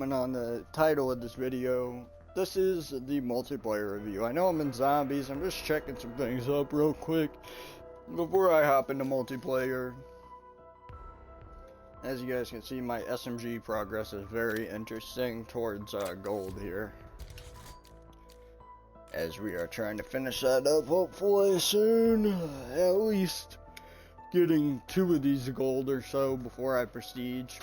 And on the title of this video, this is the multiplayer review. I know I'm in zombies, I'm just checking some things up real quick before I hop into multiplayer. As you guys can see, my SMG progress is very interesting towards gold here. As we are trying to finish that up hopefully soon, at least getting 2 of these gold or so before I prestige.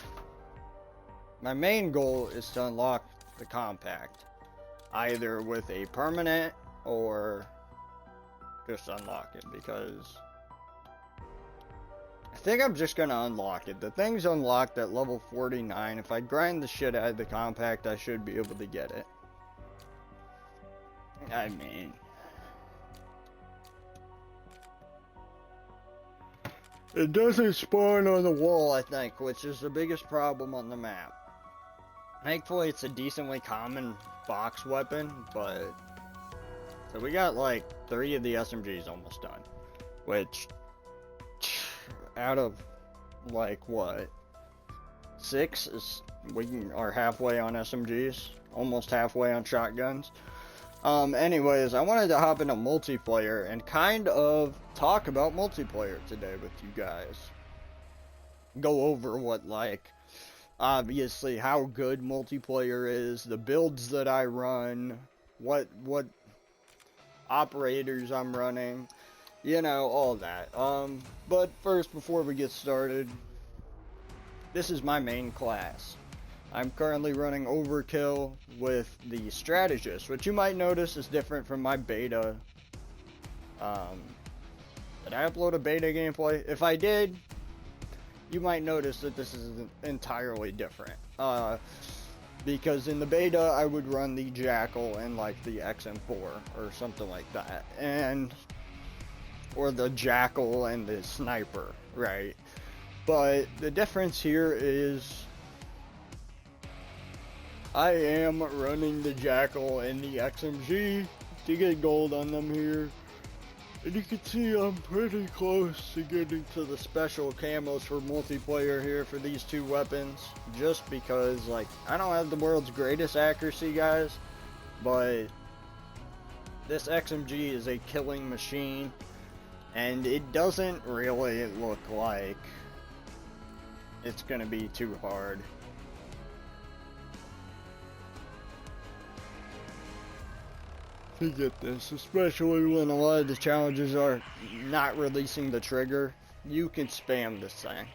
My main goal is to unlock the compact, either with a permanent or just unlock it, because I think I'm just gonna unlock it. The thing's unlocked at level 49. If I grind the shit out of the compact, I should be able to get it. I mean, it doesn't spawn on the wall, I think, which is the biggest problem on the map. Thankfully, it's a decently common box weapon, but... So we got like 3 of the SMGs almost done. Which, out of like what? 6 is... We are halfway on SMGs. Almost halfway on shotguns. Anyways, I wanted to hop into multiplayer and kind of talk about multiplayer today with you guys. Go over what, like... Obviously, how good multiplayer is, the builds that I run, what operators I'm running, you know, all that. But first, before we get started, this is my main class. I'm currently running Overkill with the Strategist, which you might notice is different from my beta. Did I upload a beta gameplay? If I did, you might notice that this is entirely different. Because in the beta, I would run the Jackal and like the XM4 or something like that. Or the Jackal and the Sniper, right? But the difference here is I am running the Jackal and the XMG to get gold on them here. And you can see I'm pretty close to getting to the special camos for multiplayer here for these 2 weapons. Just because, like, I don't have the world's greatest accuracy, guys. But this XMG is a killing machine. And it doesn't really look like it's going to be too hard. To get this, especially when a lot of the challenges are not releasing the trigger. You can spam this thing.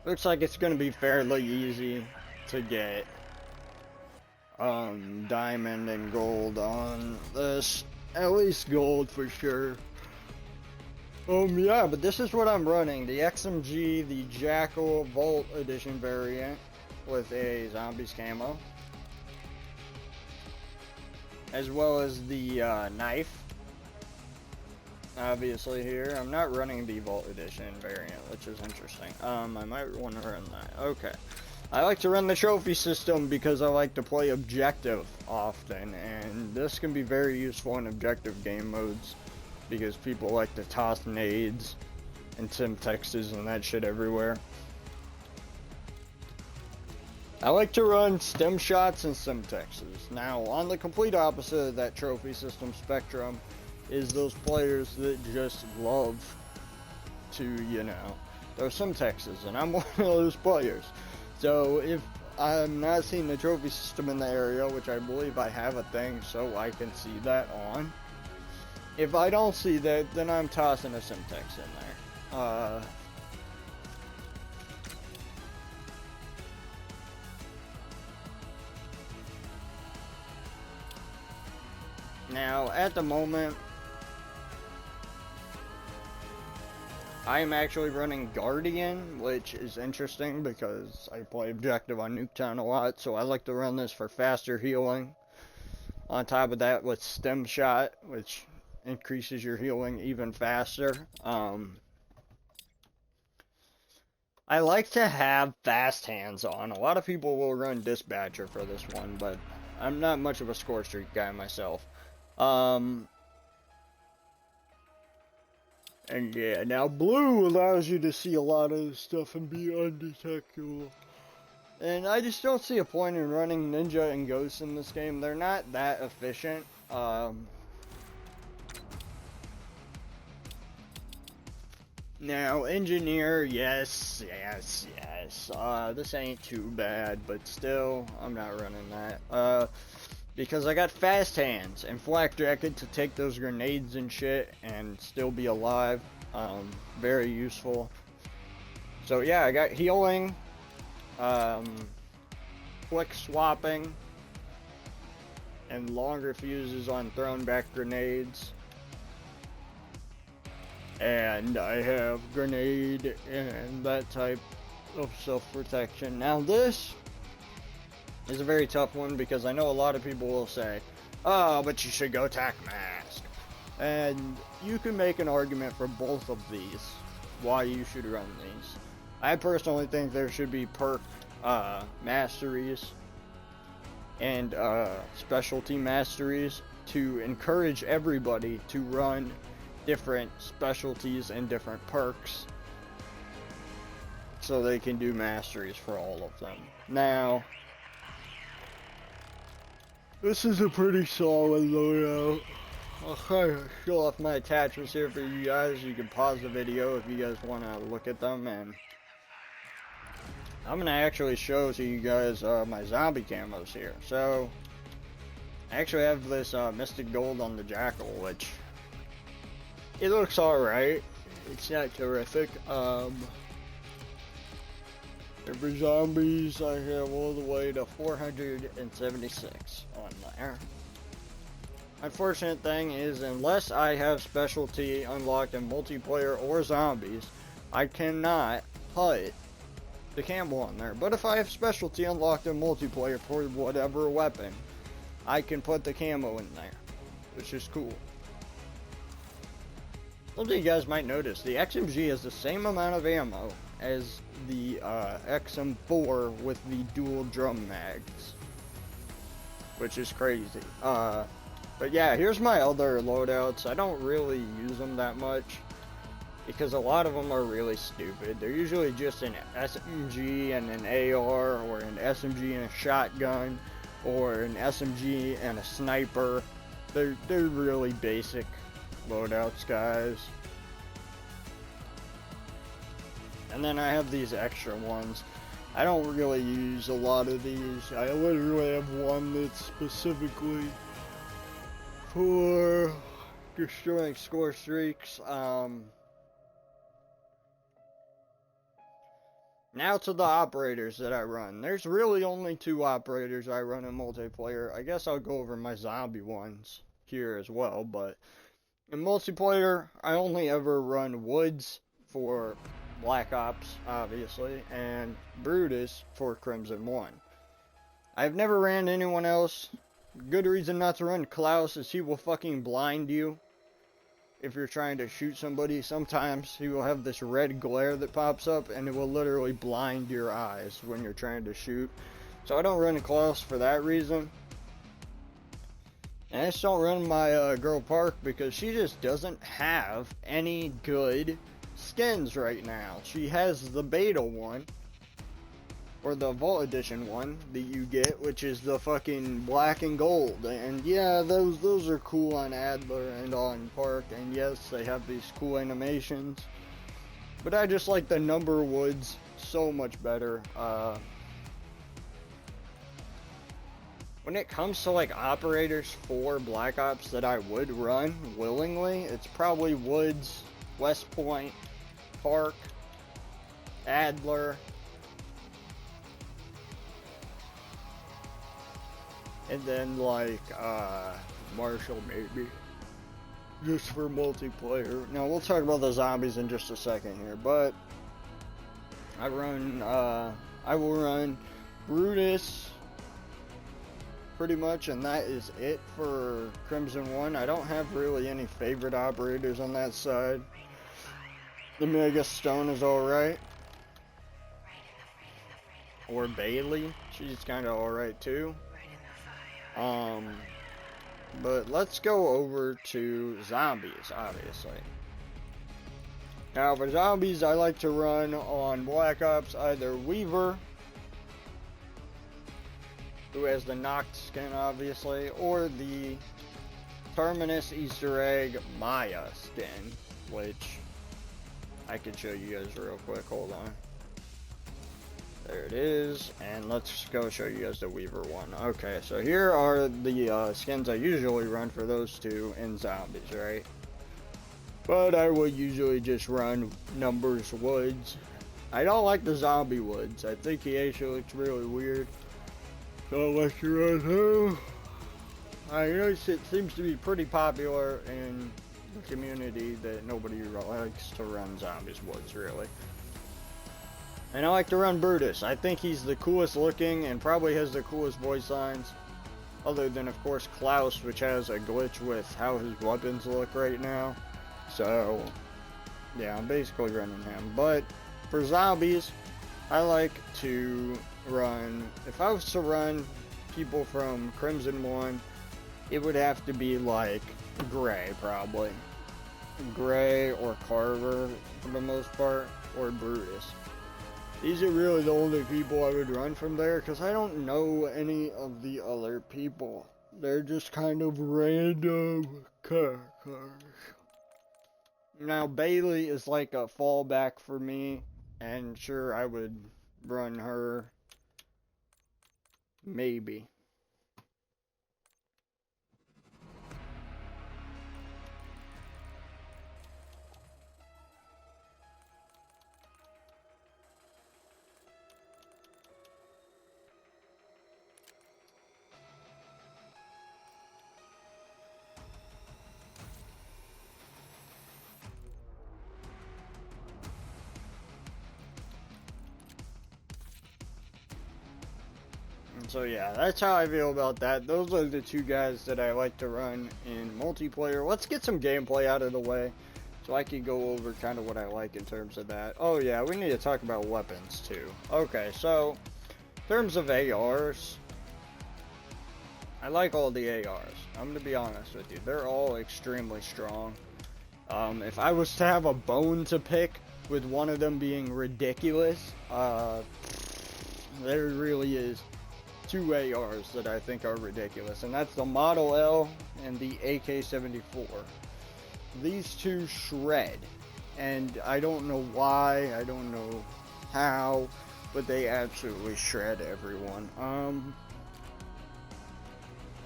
Looks like it's gonna be fairly easy to get diamond and gold on this, at least gold for sure. Yeah, but this is what I'm running: the XMG, the Jackal Vault Edition variant with a zombies camo, as well as the knife. Obviously here, I'm not running the Vault Edition variant, which is interesting. I might want to run that. Okay. I like to run the trophy system because I like to play objective often, and this can be very useful in objective game modes because people like to toss nades and Simtexes and that shit everywhere. I like to run stem shots and Simtexes. Now, on the complete opposite of that trophy system spectrum is those players that just love to, you know, throw Simtexes, and I'm one of those players. So, if I'm not seeing the trophy system in the area, which I believe I have a thing so I can see that on, if I don't see that, then I'm tossing a Simtex in there. Now, at the moment, I'm actually running Guardian, which is interesting because I play objective on Nuketown a lot, so I like to run this for faster healing. On top of that, with Stem Shot, which increases your healing even faster. I like to have fast hands on. A lot of people will run Dispatcher for this one, but I'm not much of a score streak guy myself. And yeah, now blue allows you to see a lot of the stuff and be undetectable. And I just don't see a point in running Ninja and Ghost in this game. They're not that efficient. Now, Engineer, yes. This ain't too bad, but still, I'm not running that. Because I got fast hands and flak jacket to take those grenades and shit and still be alive. Very useful. So yeah, I got healing, quick swapping, and longer fuses on thrown back grenades. And I have grenade and that type of self-protection. Now this is a very tough one because I know a lot of people will say, oh, but you should go tac mask. And you can make an argument for both of these, why you should run these. I personally think there should be perk masteries and specialty masteries to encourage everybody to run different specialties and different perks so they can do masteries for all of them. Now, this is a pretty solid loadout. I'll kind of show off my attachments here for you guys. You can pause the video if you guys want to look at them, and I'm going to actually show to you guys my zombie camos here. So, I actually have this Mystic Gold on the Jackal, which it looks alright. It's not terrific. For zombies, I have all the way to 476 on there. Unfortunate thing is, unless I have specialty unlocked in multiplayer or zombies, I cannot put the camo on there. But if I have specialty unlocked in multiplayer for whatever weapon, I can put the camo in there, which is cool. Something you guys might notice, the XMG has the same amount of ammo as the XM4 with the dual drum mags, which is crazy. But yeah, here's my other loadouts. I don't really use them that much because a lot of them are really stupid. They're usually just an SMG and an AR, or an SMG and a shotgun, or an SMG and a sniper. They're really basic loadouts, guys. And then I have these extra ones. I don't really use a lot of these. I literally have one that's specifically for destroying score streaks. Now to the operators that I run. There's really only 2 operators I run in multiplayer. I guess I'll go over my zombie ones here as well, but in multiplayer, I only ever run Woods for Black Ops, obviously, and Brutus for Crimson 1. I've never ran anyone else. Good reason not to run Klaus is he will fucking blind you if you're trying to shoot somebody. Sometimes he will have this red glare that pops up and it will literally blind your eyes when you're trying to shoot. So I don't run Klaus for that reason. And I just don't run my girl Park because she just doesn't have any good skins right now. She has the beta one, or the Vault Edition one that you get, which is the fucking black and gold. And yeah, those are cool on Adler and on Park, and yes, they have these cool animations. But I just like the number Woods so much better. When it comes to like operators for Black Ops that I would run willingly, it's probably Woods, West Point, Park, Adler, and then like Marshall maybe, just for multiplayer. Now we'll talk about the zombies in just a second here, but I will run Brutus pretty much, and that is it for Crimson 1. I don't have really any favorite operators on that side. I mean, I guess Stone is alright. Or Bailey. She's kind of alright too. But let's go over to zombies, obviously. Now, for zombies, I like to run on Black Ops either Weaver who has the Noct skin, obviously, or the Terminus Easter Egg Maya skin, which I can show you guys real quick. Hold on. There it is, and let's go show you guys the Weaver one. Okay, so here are the skins I usually run for those two in zombies, right? But I will usually just run Numbers Woods. I don't like the zombie Woods. I think he actually looks really weird. So let's run him. I noticed it seems to be pretty popular in the community that nobody likes to run Zombies Woods, really. And I like to run Brutus. I think he's the coolest looking and probably has the coolest voice lines. Other than, of course, Klaus, which has a glitch with how his weapons look right now. So, yeah, I'm basically running him. But for zombies, I like to run... If I was to run people from Crimson 1, it would have to be like Gray, probably. Gray or Carver, for the most part, or Brutus. These are really the only people I would run from there, because I don't know any of the other people. They're just kind of random characters. Now, Bailey is like a fallback for me, and sure, I would run her. Maybe. So yeah, that's how I feel about that. Those are the two guys that I like to run in multiplayer. Let's get some gameplay out of the way so I can go over kind of what I like in terms of that. Oh yeah, we need to talk about weapons too. Okay, so in terms of ARs, I like all the ARs. I'm going to be honest with you. They're all extremely strong. If I was to have a bone to pick with one of them being ridiculous, there really is two ARs that I think are ridiculous, and that's the Model L and the AK-74. These two shred, and I don't know why, I don't know how, but they absolutely shred everyone.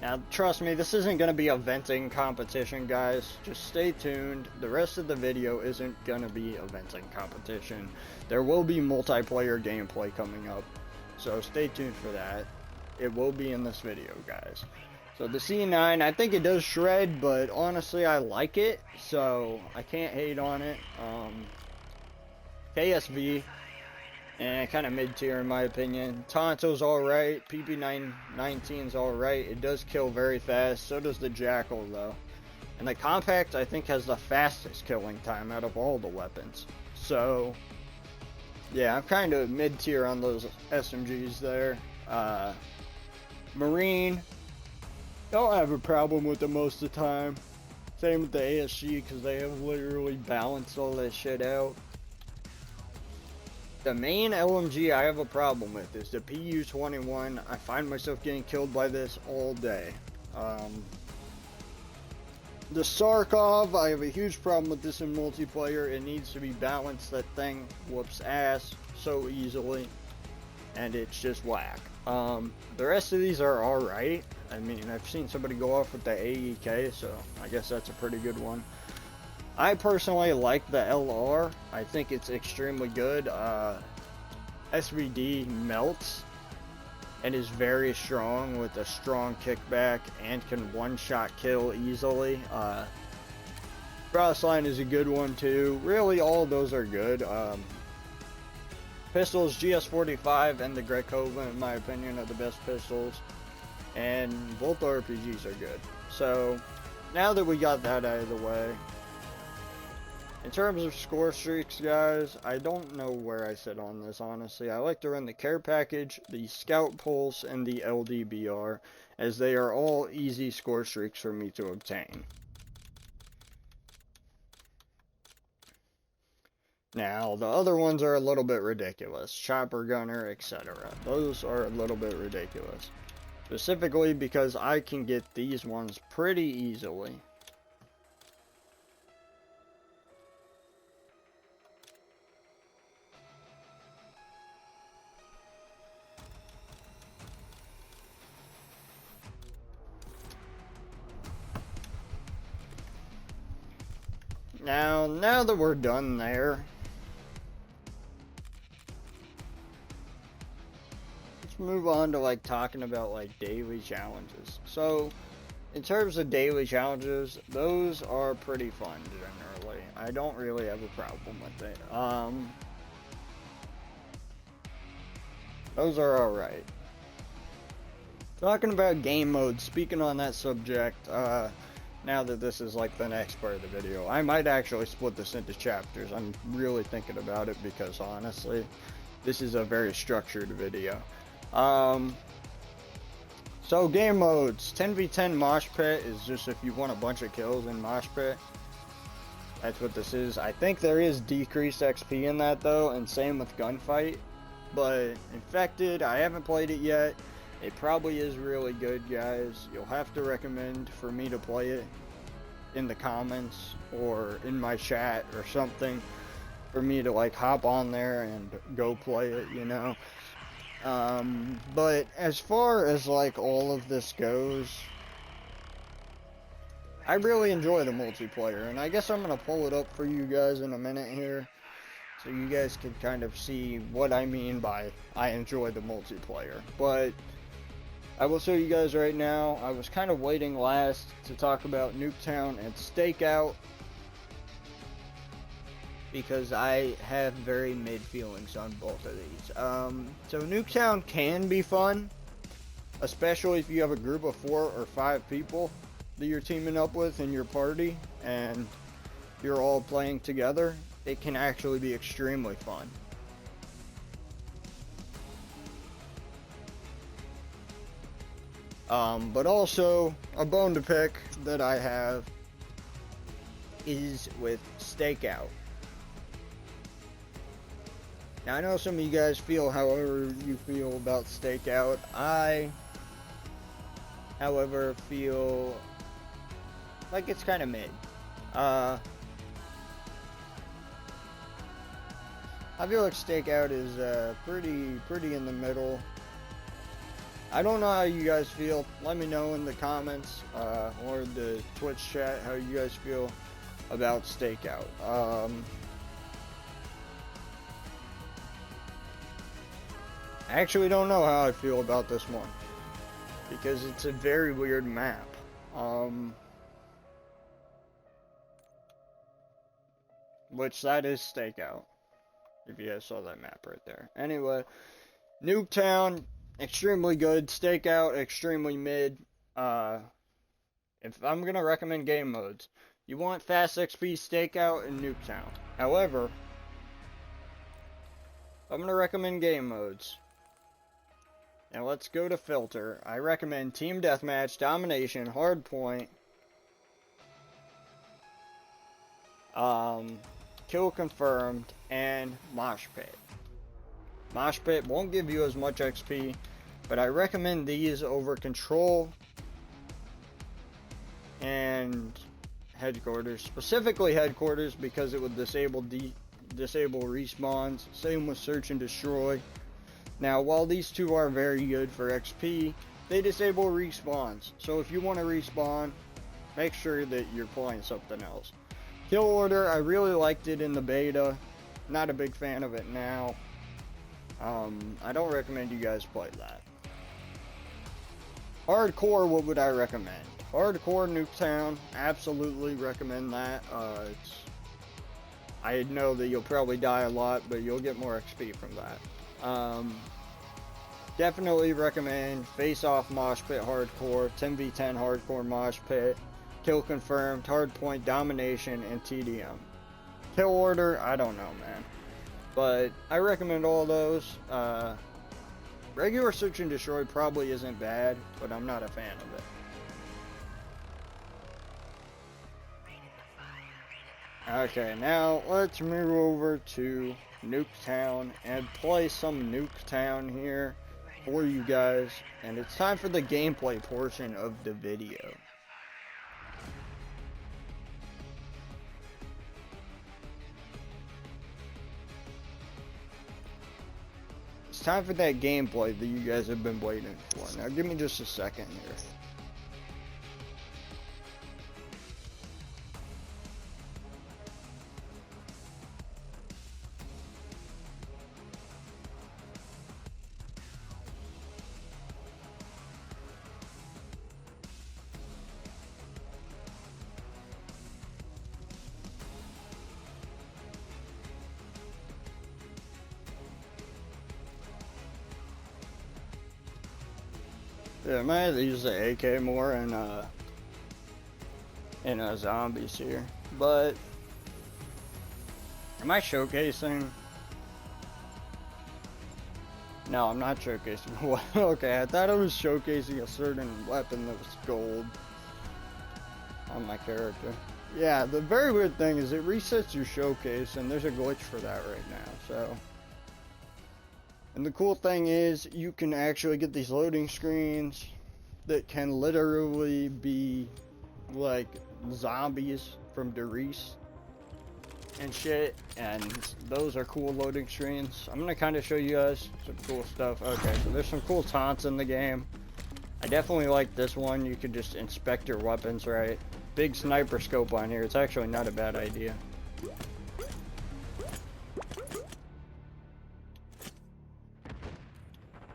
Now, trust me, this isn't going to be a venting competition, guys. Just stay tuned. The rest of the video isn't going to be a venting competition. There will be multiplayer gameplay coming up, so stay tuned for that. It will be in this video, guys. So the C9, I think it does shred, but honestly, I like it, so I can't hate on it. KSV, kind of mid-tier in my opinion. Tonto's alright. PP919's alright. It does kill very fast. So does the Jackal, though. And the Compact, I think, has the fastest killing time out of all the weapons. So, yeah, I'm kind of mid-tier on those SMGs there. Marine, don't have a problem with them most of the time. Same with the ASG, because they have literally balanced all that shit out. The main LMG I have a problem with is the PU-21. I find myself getting killed by this all day. The Sarkov, I have a huge problem with this in multiplayer. It needs to be balanced. That thing whoops ass so easily, and it's just whack. The rest of these are alright. I mean, I've seen somebody go off with the AEK, so I guess that's a pretty good one. I personally like the LR. I think it's extremely good. SVD melts and is very strong with a strong kickback and can one-shot kill easily. Crossline is a good one too. Really, all of those are good. Pistols, GS45 and the Grekova, in my opinion, are the best pistols. And both RPGs are good. So, now that we got that out of the way, in terms of score streaks, guys, I don't know where I sit on this, honestly. I like to run the Care Package, the Scout Pulse, and the LDBR, as they are all easy score streaks for me to obtain. Now, the other ones are a little bit ridiculous. Chopper Gunner, etc. Those are a little bit ridiculous. Specifically because I can get these ones pretty easily. Now that we're done there, let's move on to like talking about like daily challenges. So, in terms of daily challenges, those are pretty fun generally. I don't really have a problem with it. Those are alright. Talking about game modes, speaking on that subject, now that this is like the next part of the video, I might actually split this into chapters. I'm really thinking about it because honestly, this is a very structured video. So game modes, 10v10 mosh pit is just if you want a bunch of kills in mosh pit. That's what this is. I think there is decreased XP in that though, and same with gunfight. But infected, I haven't played it yet. It probably is really good, guys. You'll have to recommend for me to play it in the comments or in my chat or something for me to like hop on there and go play it, you know. But as far as like all of this goes, I really enjoy the multiplayer, and I guess I'm gonna pull it up for you guys in a minute here so you guys can kind of see what I mean by I enjoy the multiplayer. But I will show you guys right now. I was kind of waiting last to talk about Nuketown and Stakeout because I have very mid feelings on both of these. So Nuketown can be fun, especially if you have a group of 4 or 5 people that you're teaming up with in your party and you're all playing together. It can actually be extremely fun. But also, a bone to pick that I have is with Stakeout. Now, I know some of you guys feel however you feel about Stakeout. I, however, feel like it's kind of mid. I feel like Stakeout is pretty in the middle. I don't know how you guys feel. Let me know in the comments or the Twitch chat how you guys feel about Stakeout. I actually don't know how I feel about this one because it's a very weird map. Which that is Stakeout. If you guys saw that map right there. Anyway, Nuketown, extremely good. Stakeout, extremely mid. If I'm gonna recommend game modes, you want fast XP, Stakeout, and Nuketown. However, I'm gonna recommend game modes. Now let's go to filter. I recommend Team Deathmatch, Domination, Hardpoint, Kill Confirmed, and Mosh Pit. Mosh Pit won't give you as much XP, but I recommend these over Control and Headquarters. Specifically Headquarters because it would disable respawns. Same with Search and Destroy. Now, while these two are very good for XP, they disable respawns. So if you want to respawn, make sure that you're playing something else. Kill Order, I really liked it in the beta. Not a big fan of it now. I don't recommend you guys play that. Hardcore, what would I recommend? Hardcore Nuketown, absolutely recommend that. I know that you'll probably die a lot, but you'll get more XP from that. Definitely recommend Face Off Mosh Pit Hardcore, 10v10 Hardcore Mosh Pit, Kill Confirmed, Hardpoint, Domination, and TDM. Kill Order, I don't know, man. But I recommend all those. Regular Search and Destroy probably isn't bad, but I'm not a fan of it. Okay, now let's move over to Nuketown and play some Nuketown here. for you guys, and it's time for the gameplay portion of the video. It's time for that gameplay that you guys have been waiting for. Now give me just a second here. Yeah, I might have to use the AK more in zombies here, but am I showcasing? No, I'm not showcasing. Okay, I thought I was showcasing a certain weapon that was gold on my character. Yeah, the very weird thing is it resets your showcase, and there's a glitch for that right now, so. And the cool thing is, you can actually get these loading screens that can literally be like zombies from Doris and shit, and those are cool loading screens. I'm gonna kind of show you guys some cool stuff. Okay, so there's some cool taunts in the game. I definitely like this one. You can just inspect your weapons, right? Big sniper scope on here. It's actually not a bad idea.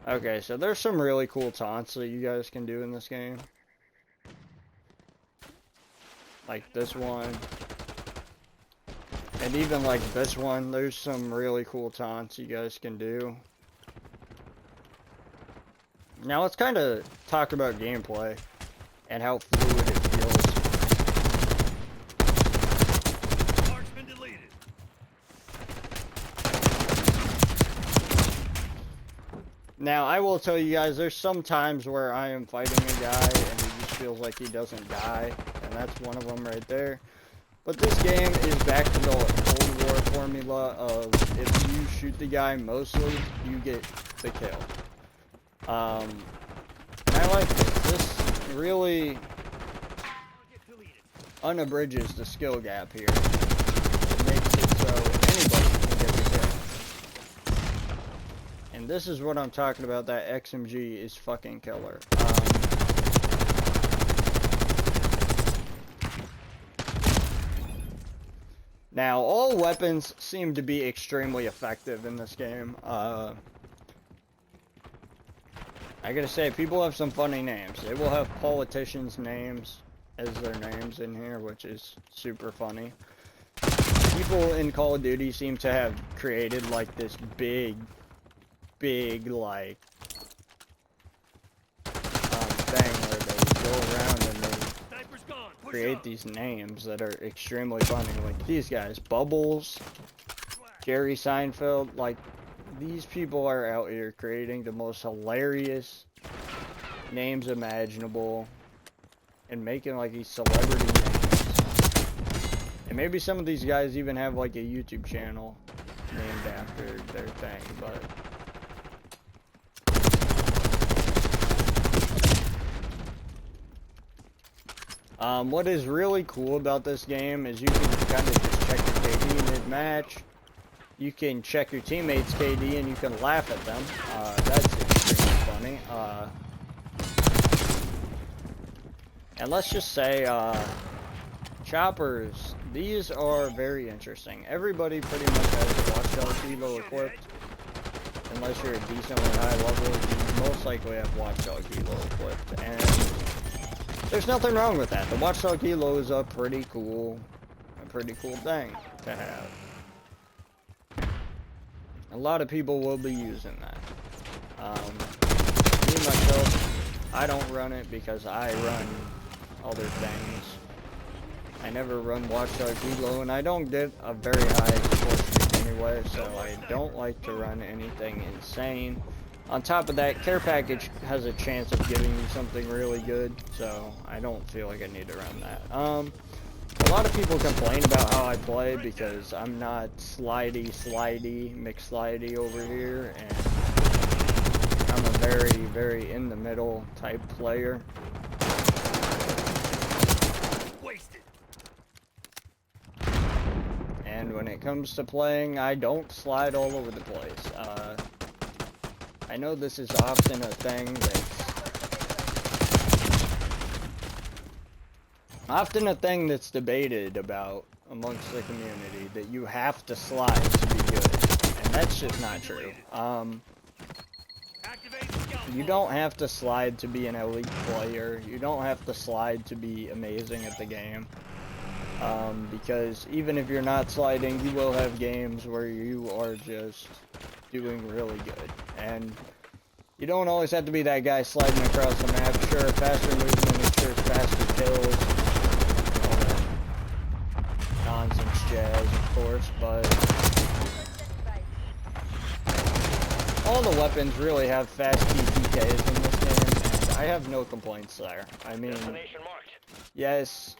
Okay, so there's some really cool taunts that you guys can do in this game. Like this one. And even like this one, there's some really cool taunts you guys can do. Now let's kind of talk about gameplay and how fluid it feels. Now, I will tell you guys, there's some times where I am fighting a guy and he just feels like he doesn't die, and that's one of them right there. But this game is back to the Cold War formula of if you shoot the guy mostly, you get the kill. And I like this. This really unabridges the skill gap here. It makes it so anybody can get the kill. And this is what I'm talking about, that XMG is fucking killer. Now, all weapons seem to be extremely effective in this game. I gotta say, people have some funny names. They will have politicians' names as their names in here, which is super funny. People in Call of Duty seem to have created like this big like thing where they go around and they create these names that are extremely funny. Like these guys, Bubbles, Jerry Seinfeld, like these people are out here creating the most hilarious names imaginable and making like these celebrity names. And maybe some of these guys even have like a YouTube channel named after their thing, but what is really cool about this game is you can kind of just check your KD mid-match. You can check your teammates' KD and you can laugh at them. That's extremely funny. And let's just say, choppers, these are very interesting. Everybody pretty much has a Watchdog Kilo equipped. Unless you're a decently high level, you most likely have Watchdog Kilo equipped. And there's nothing wrong with that. The Watchdog Kilo is a pretty cool thing to have. A lot of people will be using that. Me myself, I don't run it because I run other things. I never run Watchdog Kilo, and I don't get a very high score streak anyway, so I don't like to run anything insane. On top of that, care package has a chance of giving you something really good, so I don't feel like I need to run that. A lot of people complain about how I play because I'm not slidey, McSlidey over here, and I'm a very, very in the middle type player. Wasted. And when it comes to playing, I don't slide all over the place. I know this is often a thing that's debated about amongst the community, that you have to slide to be good, and that's just not true. You don't have to slide to be an elite player. You don't have to slide to be amazing at the game. Because even if you're not sliding, you will have games where you are just doing really good. And you don't always have to be that guy sliding across the map. Sure, faster movement, and sure, faster kills. All that nonsense jazz, of course, but all the weapons really have fast PTKs in this game, and I have no complaints there. I mean, yes,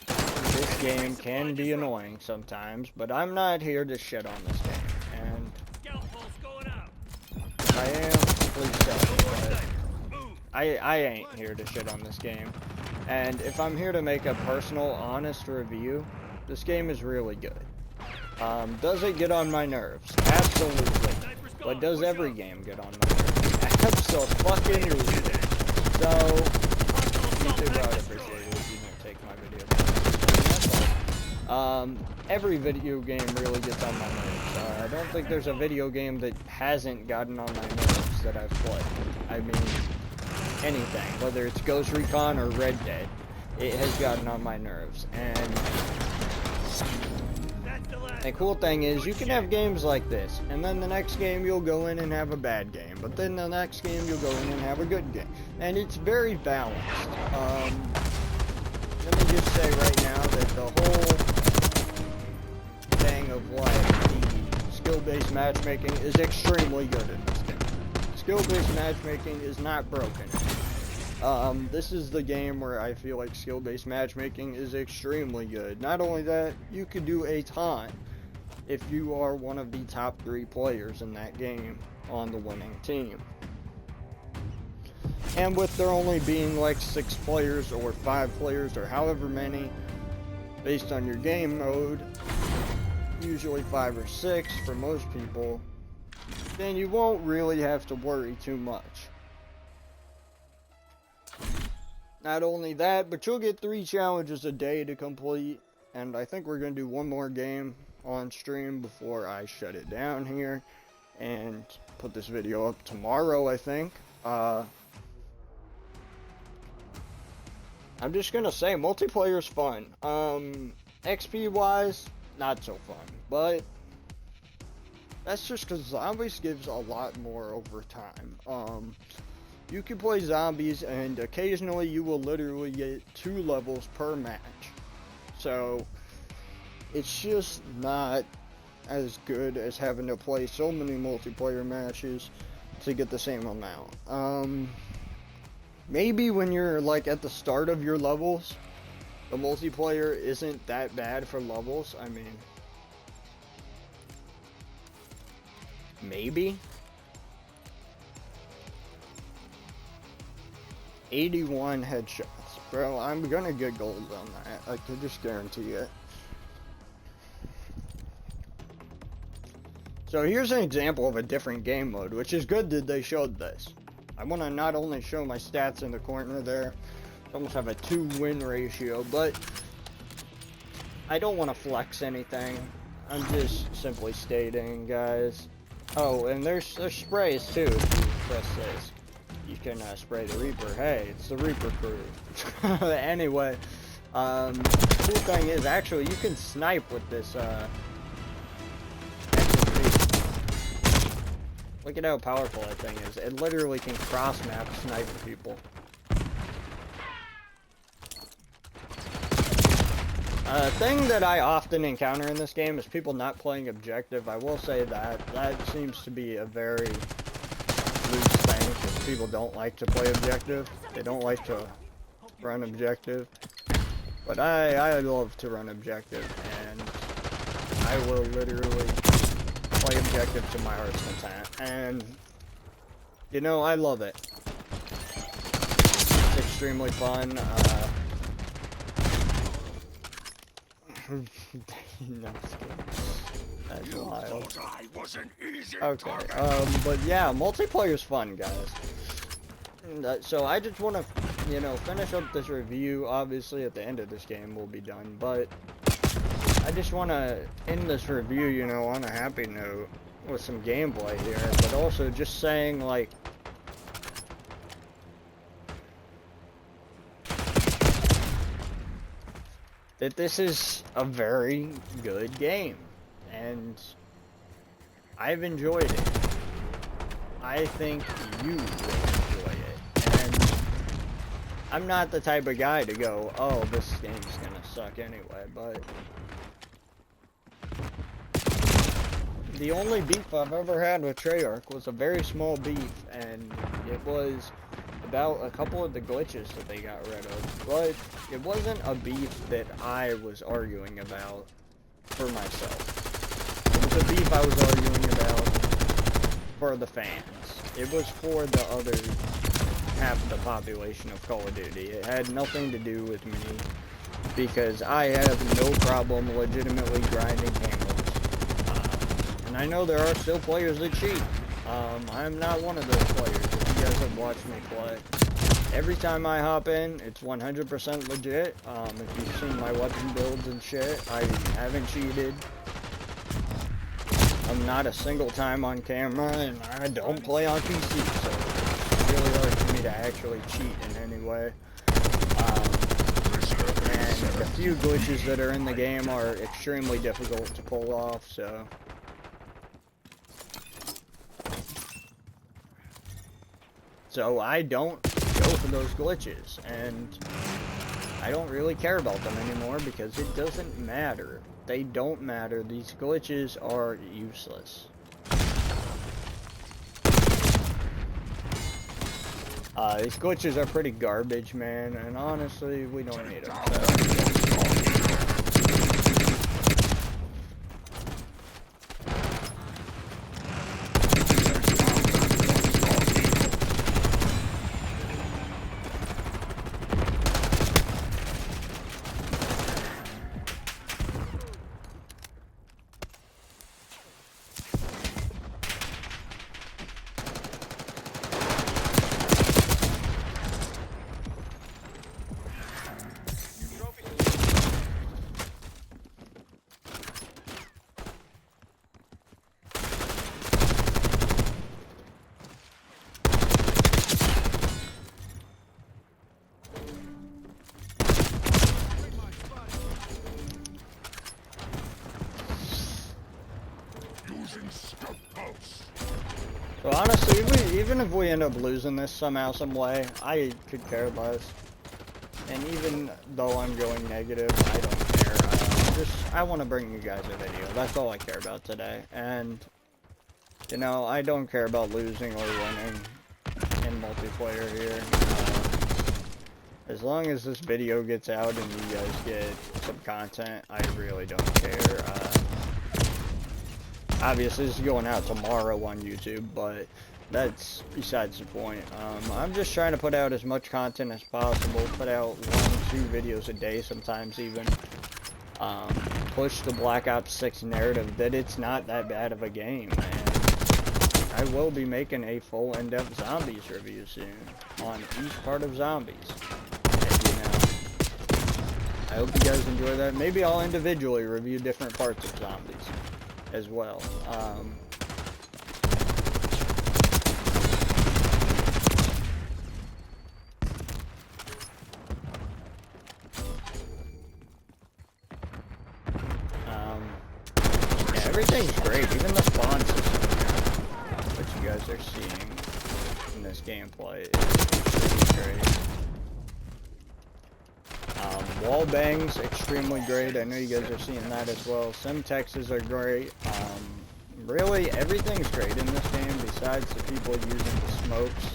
this game can be annoying sometimes, but I'm not here to shit on this game, and if I am, please tell me, but I ain't here to shit on this game. And if I'm here to make a personal, honest review, this game is really good. Does it get on my nerves? Absolutely. But does every game get on my nerves? Absolutely. So, YouTube, I would appreciate it if you don't take my video. Every video game really gets on my nerves. I don't think there's a video game that hasn't gotten on my nerves that I've played. I mean, anything, whether it's Ghost Recon or Red Dead, it has gotten on my nerves. And the cool thing is, you can have games like this, and then the next game you'll go in and have a bad game, but then the next game you'll go in and have a good game. And it's very balanced. Let me just say right now that the whole thing of like the skill-based matchmaking is extremely good in this game. Skill-based matchmaking is not broken. This is the game where I feel like skill-based matchmaking is extremely good. Not only that, you could do a ton if you are one of the top 3 players in that game on the winning team. And with there only being like 6 players or 5 players or however many, based on your game mode, usually 5 or 6 for most people, then you won't really have to worry too much. Not only that, but you'll get 3 challenges a day to complete, and I think we're going to do one more game on stream before I shut it down here and put this video up tomorrow, I think. I'm just gonna say, multiplayer's fun. XP wise, not so fun, but that's just because zombies gives a lot more over time. You can play zombies, and occasionally you will literally get 2 levels per match. So it's just not as good as having to play so many multiplayer matches to get the same amount. Maybe when you're like at the start of your levels, the multiplayer isn't that bad for levels. I mean, maybe. 81 headshots. Bro, I'm gonna get gold on that. I can just guarantee it. So here's an example of a different game mode, which is good that they showed this. I want to not only show my stats in the corner there, I almost have a 2-win ratio, but I don't want to flex anything. I'm just simply stating, guys. Oh, and there's sprays too. If you press this, you can spray the Reaper. Hey, it's the Reaper crew. Anyway, the cool thing is, actually, you can snipe with this Look at how powerful that thing is. It literally can cross-map snipe people. A thing that I often encounter in this game is people not playing objective. I will say that seems to be a very loose thing, because people don't like to play objective. They don't like to run objective. But I love to run objective, and I will literally play objective to my heart's content. And You know, I love it. It's extremely fun. No, that's wild. Okay, but yeah, multiplayer's fun, guys. So I just want to, you know, finish up this review. Obviously, at the end of this game, we'll be done. But I just want to end this review, you know, on a happy note with some gameplay here. But also just saying, like, that this is a very good game. And I've enjoyed it. I think you will enjoy it. And I'm not the type of guy to go, oh, this game's gonna suck anyway, but the only beef I've ever had with Treyarch was a very small beef, and it was about a couple of the glitches that they got rid of, but it wasn't a beef that I was arguing about for myself. It was a beef I was arguing about for the fans. It was for the other half of the population of Call of Duty. It had nothing to do with me, because I have no problem legitimately grinding hammers. And I know there are still players that cheat. I'm not one of those players. If you guys have watched me play, every time I hop in, it's 100% legit. If you've seen my weapon builds and shit, I haven't cheated. I'm not a single time on camera, and I don't play on PC, so it's really hard for me to actually cheat in any way. And the few glitches that are in the game are extremely difficult to pull off, so I don't go for those glitches, and I don't really care about them anymore because it doesn't matter. They don't matter. These glitches are useless. These glitches are pretty garbage, man, and honestly, we don't need them. So. So honestly, even if we end up losing this somehow, some way, I could care less. And even though I'm going negative, I don't care. I want to bring you guys a video. That's all I care about today. And, you know, I don't care about losing or winning in multiplayer here. As long as this video gets out and you guys get some content, I really don't care. Obviously, this is going out tomorrow on YouTube, but that's besides the point. I'm just trying to put out as much content as possible, put out 1-2 videos a day, sometimes even. Push the Black Ops 6 narrative that it's not that bad of a game, and I will be making a full in-depth Zombies review soon on each part of Zombies. And, you know, I hope you guys enjoy that. Maybe I'll individually review different parts of Zombies as well. Yeah, everything's great, even the spawn system, which you guys are seeing in this gameplay is great. Wall bangs, extremely great. I know you guys are seeing that as well. Semtexes are great. Really, everything's great in this game besides the people using the smokes.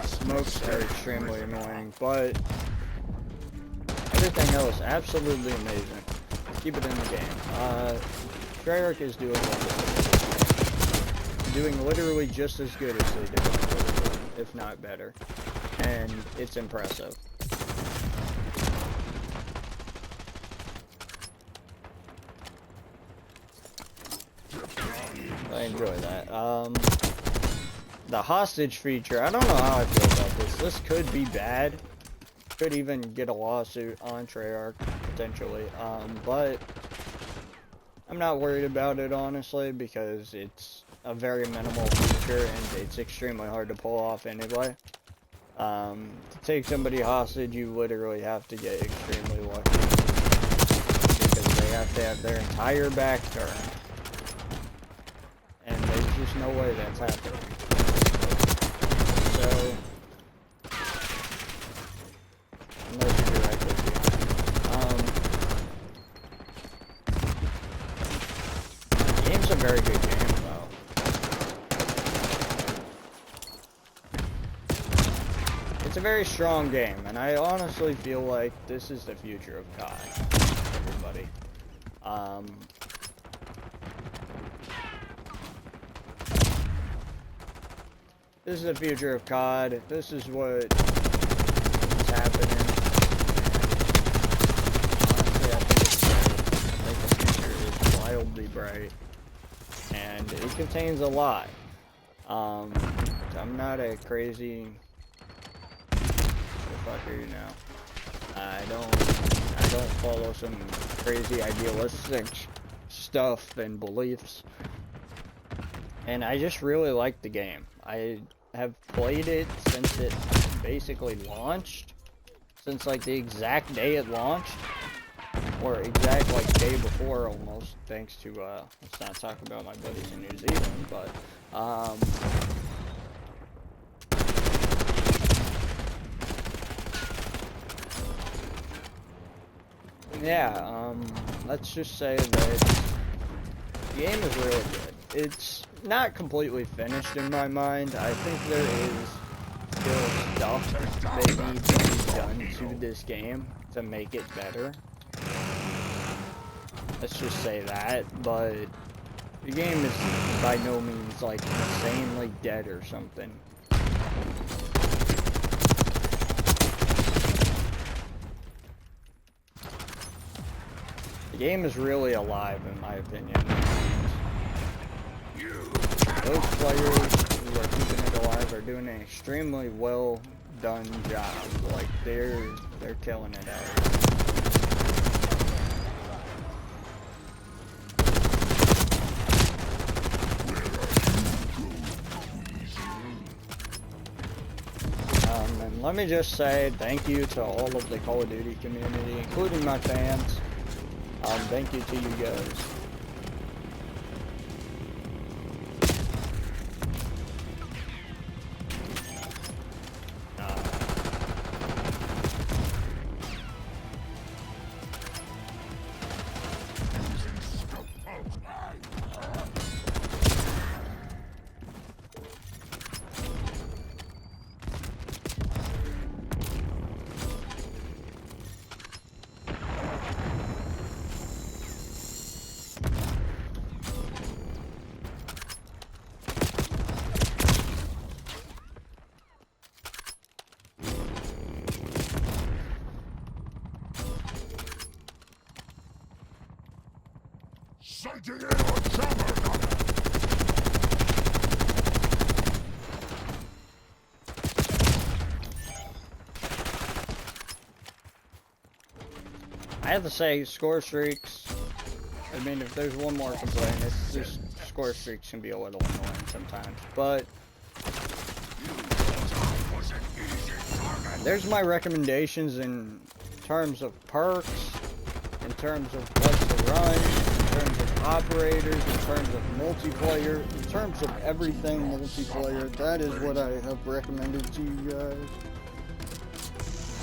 Smokes are extremely annoying, but everything else, absolutely amazing. Keep it in the game. Treyarch is doing wonderful. Doing literally just as good as they did. if not better. And it's impressive. I enjoy that. The hostage feature, I don't know how I feel about this. This could be bad. Could even get a lawsuit on Treyarch, potentially. But I'm not worried about it, honestly, because it's a very minimal feature and it's extremely hard to pull off anyway. To take somebody hostage, you literally have to get extremely lucky, because they have to have their entire back turned. And there's just no way that's happening. So, unless you're directly behind. The game's a very good game, though. It's a very strong game, and I honestly feel like this is the future of COD, everybody. This is the future of COD. This is what is happening. And honestly, I think it's bright. I think the future is wildly bright. And it contains a lot. I'm not a crazy... What the fuck are you now? I don't follow some crazy idealistic stuff and beliefs. And I just really like the game. I have played it since it basically launched. Since like the exact day it launched. Or exact like day before almost, thanks to let's not talk about my buddies in New Zealand, but yeah, let's just say that the game is really good. It's not completely finished in my mind. I think there is still stuff that needs to be done to this game to make it better. Let's just say that, but the game is by no means like insanely dead or something. The game is really alive in my opinion. Those players who are keeping it alive are doing an extremely well done job. Like they're killing it out. And let me just say thank you to all of the Call of Duty community, including my fans. Thank you to you guys. Sighting in on summer. I have to say, score streaks, I mean, if there's one more complaint, it's just score streaks can be a little annoying sometimes, but there's my recommendations in terms of perks, in terms of what to run, in terms of operators, in terms of multiplayer, in terms of everything multiplayer. That is what I have recommended to you guys.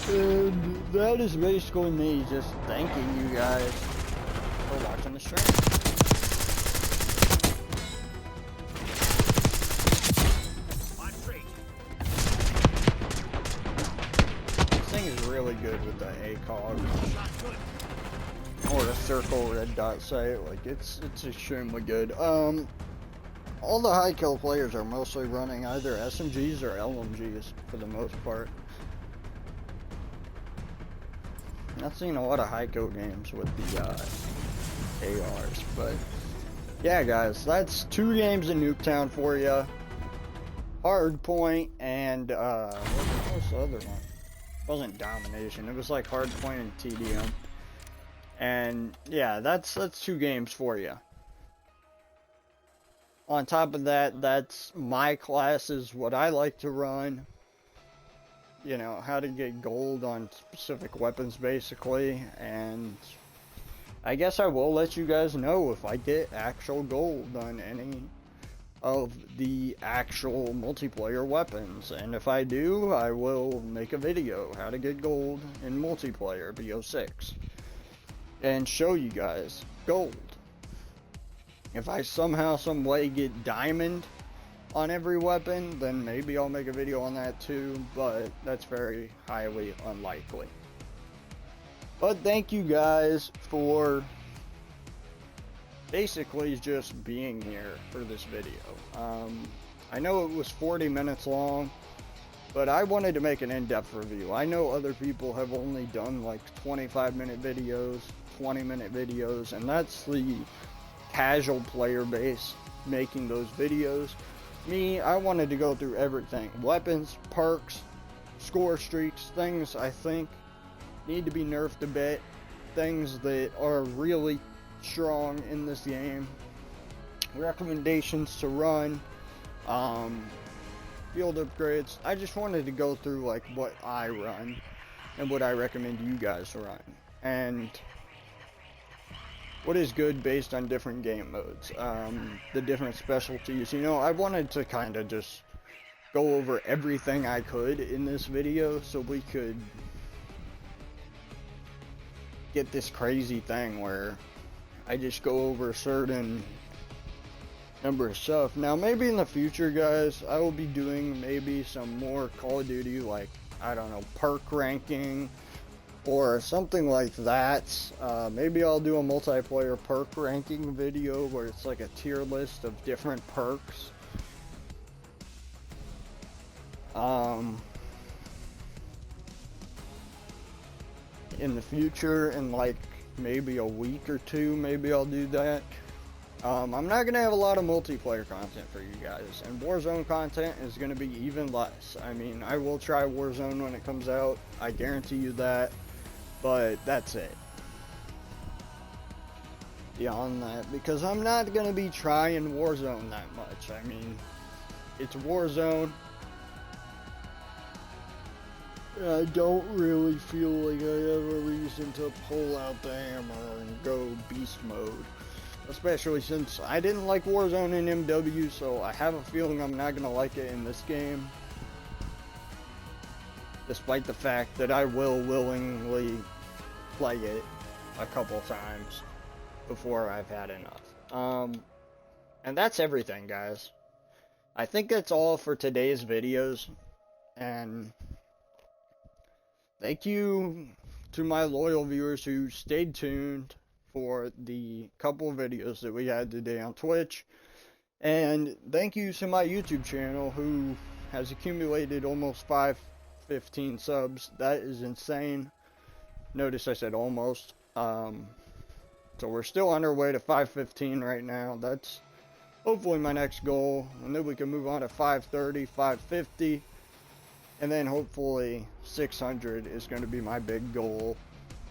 And that is basically me just thanking you guys for watching the stream. This thing is really good with the ACOG. Or the circle red dot sight, like it's extremely good. all the high kill players are mostly running either SMGs or LMGs for the most part. I've seen a lot of high kill games with the ARs, but yeah, guys, that's 2 games in Nuketown for you. Hardpoint and what was the other one? It wasn't Domination. It was like Hardpoint and TDM. And yeah, that's 2 games for you. On top of that, that's my classes, what I like to run. You know, how to get gold on specific weapons, basically. And I guess I will let you guys know if I get actual gold on any of the actual multiplayer weapons. And if I do, I will make a video how to get gold in multiplayer Bo6 and show you guys gold. If I somehow, some way get diamond on every weapon, then maybe I'll make a video on that too, but that's very highly unlikely. But thank you guys for basically just being here for this video. I know it was 40 minutes long, but I wanted to make an in-depth review. I know other people have only done like 25-minute videos, 20-minute videos, and that's the casual player base making those videos. Me, I wanted to go through everything. Weapons, perks, score streaks, things I think need to be nerfed a bit, things that are really strong in this game, recommendations to run, field upgrades. I just wanted to go through like what I run and what I recommend you guys run, and what is good based on different game modes, the different specialties. You know, I wanted to kind of just go over everything I could in this video so we could get this crazy thing where I just go over a certain number of stuff. Now, maybe in the future, guys, I will be doing maybe some more Call of Duty, like, I don't know, perk ranking or something like that. Maybe I'll do a multiplayer perk ranking video where it's like a tier list of different perks. In the future, in like maybe a week or 2, maybe I'll do that. I'm not going to have a lot of multiplayer content for you guys, and Warzone content is going to be even less. I mean, I will try Warzone when it comes out, I guarantee you that, but that's it. Beyond that, because I'm not going to be trying Warzone that much. I mean, it's Warzone. I don't really feel like I have a reason to pull out the hammer and go beast mode. Especially since I didn't like Warzone in MW, so I have a feeling I'm not going to like it in this game. Despite the fact that I will willingly play it a couple times before I've had enough. And that's everything, guys. I think that's all for today's videos. And thank you to my loyal viewers who stayed tuned for the couple of videos that we had today on Twitch. And thank you to my YouTube channel who has accumulated almost 515 subs. That is insane. Notice I said almost. So we're still on our way to 515 right now. That's hopefully my next goal. And then we can move on to 530, 550. And then hopefully 600 is going to be my big goal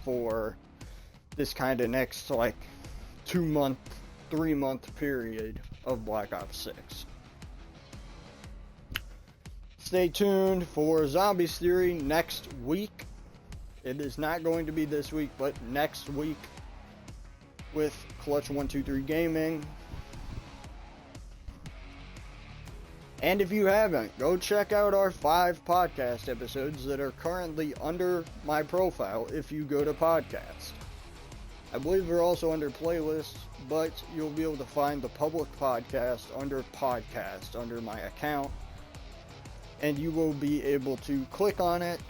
for this kind of next like 2-month, 3-month period of Black Ops 6. Stay tuned for Zombies Theory next week. It is not going to be this week, but next week with Clutch123 Gaming. And if you haven't, go check out our 5 podcast episodes that are currently under my profile if you go to podcast. I believe they're also under playlists, but you'll be able to find the public podcast under my account. And you will be able to click on it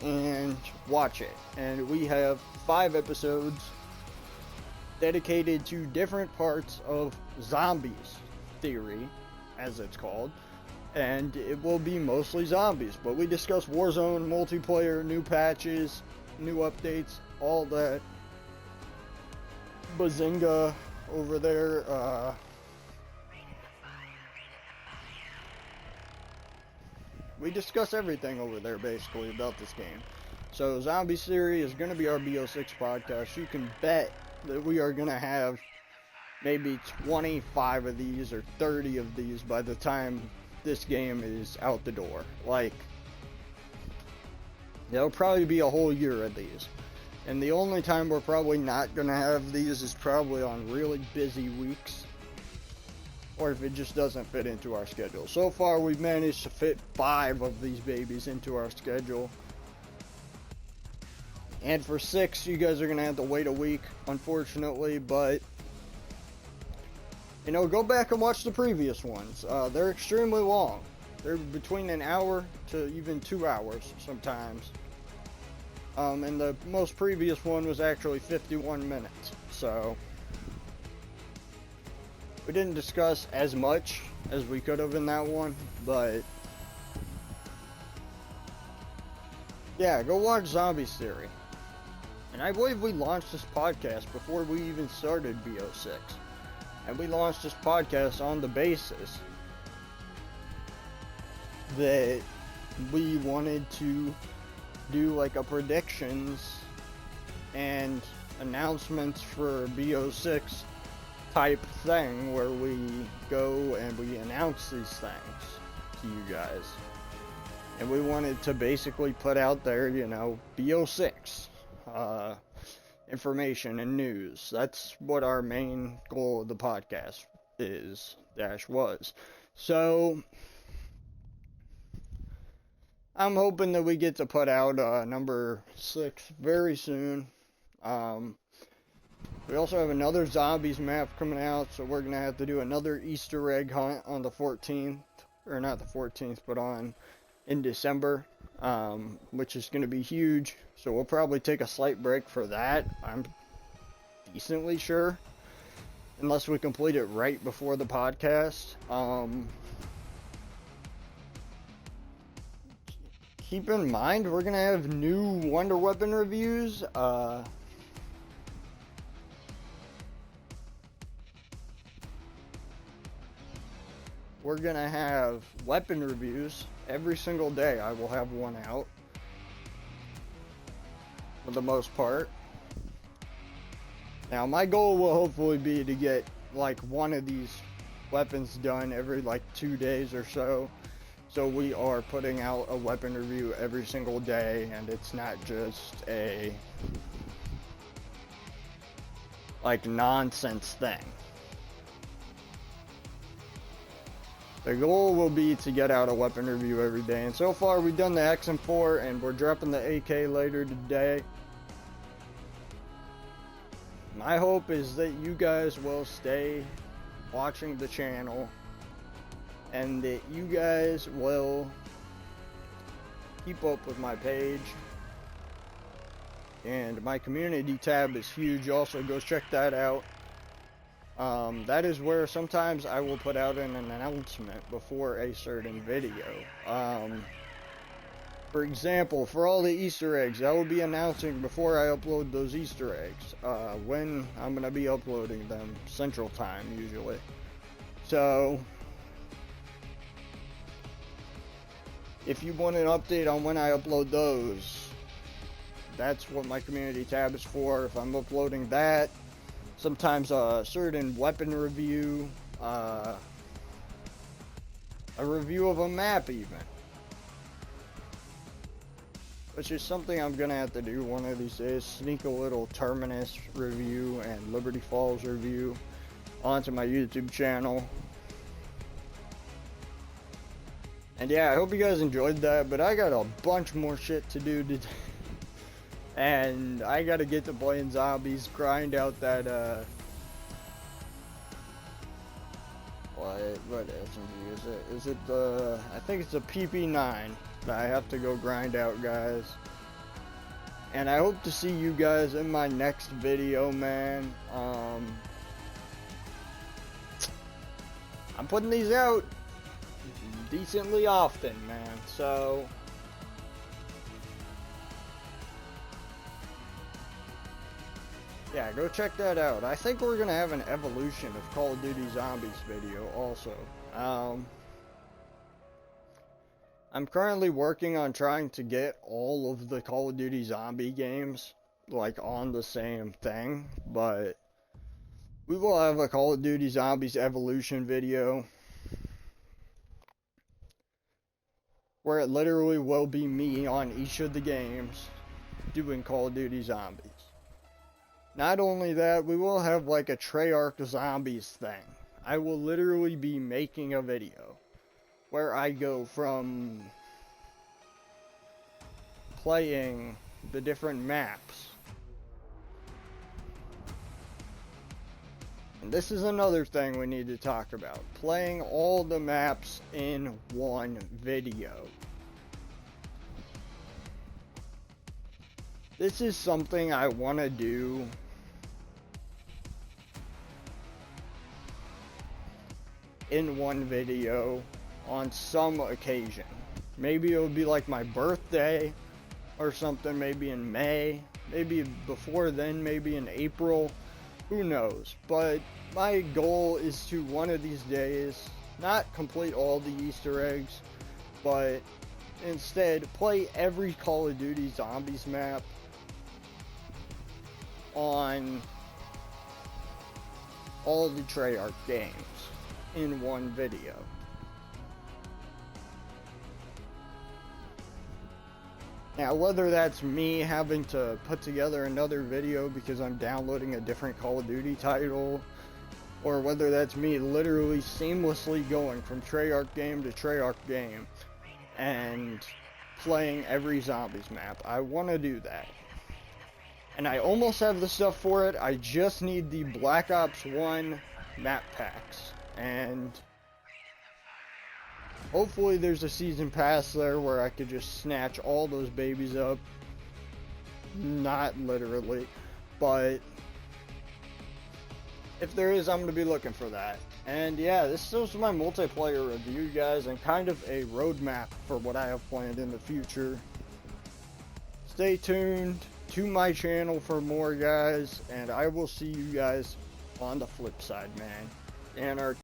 and watch it. And we have 5 episodes dedicated to different parts of Zombies Theory. as it's called, and it will be mostly zombies. But we discuss Warzone, multiplayer, new patches, new updates, all that. Bazinga over there. We discuss everything over there basically about this game. So Zombie Series is going to be our Bo6 podcast. You can bet that we are going to have maybe 25 of these or 30 of these by the time this game is out the door. Like, there'll probably be a whole year of these. And the only time we're probably not going to have these is probably on really busy weeks, or if it just doesn't fit into our schedule. So far, we've managed to fit 5 of these babies into our schedule. And for 6, you guys are going to have to wait a week, unfortunately, but, you know, go back and watch the previous ones. They're extremely long. They're between an hour to even 2 hours sometimes. And the most previous one was actually 51 minutes, so we didn't discuss as much as we could have in that one, but yeah, go watch Zombie Theory. And I believe we launched this podcast before we even started Bo6, and we launched this podcast on the basis that we wanted to do like a predictions and announcements for Bo6 type thing where we go and we announce these things to you guys. And we wanted to basically put out there, you know, Bo6 information and news. That's what our main goal of the podcast was. So I'm hoping that we get to put out number 6 very soon. We also have another zombies map coming out, so we're going to have to do another Easter egg hunt on the 14th, or not the 14th, but in December, which is going to be huge. So we'll probably take a slight break for that, I'm decently sure, unless we complete it right before the podcast. Keep in mind, we're going to have new Wonder Weapon reviews. We're going to have weapon reviews. Every single day I will have one out, for the most part. Now, my goal will hopefully be to get, like, one of these weapons done every, like, 2 days or so. So we are putting out a weapon review every single day, and it's not just a, like, nonsense thing. The goal will be to get out a weapon review every day, and so far we've done the XM4, and we're dropping the AK later today. My hope is that you guys will stay watching the channel, and that you guys will keep up with my page. And my community tab is huge, also go check that out. That is where sometimes I will put out an announcement before a certain video. For example, for all the Easter eggs, I will be announcing before I upload those Easter eggs, when I'm going to be uploading them, Central Time usually. So if you want an update on when I upload those, that's what my community tab is for. If I'm uploading that, sometimes a certain weapon review, a review of a map even, which is something I'm gonna have to do one of these days. Sneak a little Terminus review and Liberty Falls review onto my YouTube channel. And yeah, I hope you guys enjoyed that, but I got a bunch more shit to do today. And I gotta get to playing zombies, grind out that, what SMG is it? Is it the, I think it's a PP9 that I have to go grind out, guys. And I hope to see you guys in my next video, man. I'm putting these out decently often, man. So yeah, go check that out. I think we're gonna have an evolution of Call of Duty Zombies video also. I'm currently working on trying to get all of the Call of Duty zombie games like on the same thing, but we will have a Call of Duty Zombies evolution video where it literally will be me on each of the games doing Call of Duty Zombies. Not only that, we will have like a Treyarch Zombies thing. I will literally be making a video where I go from playing the different maps. And this is another thing we need to talk about. Playing all the maps in one video. This is something I want to do in one video on some occasion. Maybe it'll be like my birthday or something, maybe in May, maybe before then, maybe in April, who knows. But my goal is to one of these days not complete all the Easter eggs, but instead play every Call of Duty Zombies map on all the Treyarch games in one video. Now, whether that's me having to put together another video because I'm downloading a different Call of Duty title, or whether that's me literally seamlessly going from Treyarch game to Treyarch game and playing every Zombies map, I want to do that. And I almost have the stuff for it. I just need the Black Ops 1 map packs. And hopefully there's a season pass there where I could just snatch all those babies up. Not literally, but if there is, I'm going to be looking for that. And yeah, this was my multiplayer review, guys, and kind of a roadmap for what I have planned in the future. Stay tuned to my channel for more, guys, and I will see you guys on the flip side, man. Anarchy.